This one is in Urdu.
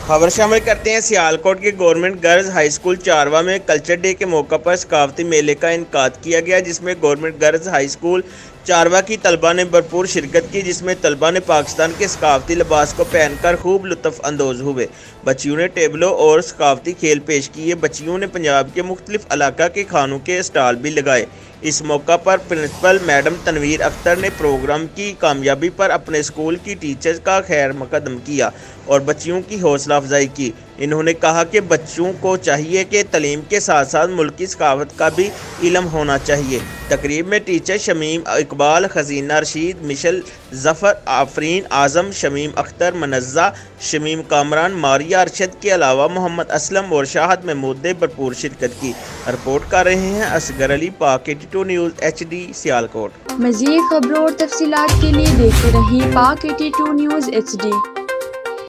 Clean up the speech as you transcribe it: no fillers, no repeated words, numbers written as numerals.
خبر شامل کرتے ہیں سیالکوٹ کے گورنمنٹ گرلز ہائی اسکول چارواں میں کلچر ڈے کے موقع پر ثقافتی میلے کا انعقاد کیا گیا، جس میں گورنمنٹ گرلز ہائی اسکول چارواں کی طلبہ نے بھرپور شرکت کی، جس میں طلبہ نے پاکستان کے ثقافتی لباس کو پہن کر خوب لطف اندوز ہوئے۔ بچیوں نے ٹیبلوں اور ثقافتی کھیل پیش کیے۔ بچیوں نے پنجاب کے مختلف علاقہ کے کھانوں کے اسٹال بھی لگائے۔ اس موقع پر پرنسپل میڈم تنویر اختر نے پروگرام کی کامیابی پر اپنے اسکول کی ٹیچرز کا خیر مقدم کیا اور بچیوں کی حوصلہ افزائی کی۔ انہوں نے کہا کہ بچوں کو چاہیے کہ تعلیم کے ساتھ ساتھ ملک کی ثقافت کا بھی علم ہونا چاہیے۔ تقریب میں ٹیچر شمیم اقبال، خزینہ رشید، مشل ظفر، آفرین اعظم، شمیم اختر، منزہ، شمیم کامران، ماریہ ارشد کے علاوہ محمد اسلم اور شاہد محمود نے بھرپور شرکت کی۔ رپورٹ کر رہے ہیں اصغر علی، پاک 82 نیوز HD سیالکوٹ۔ مزید خبروں اور تفصیلات کے لیے دیکھتے رہیں پاک 82 نیوز HD۔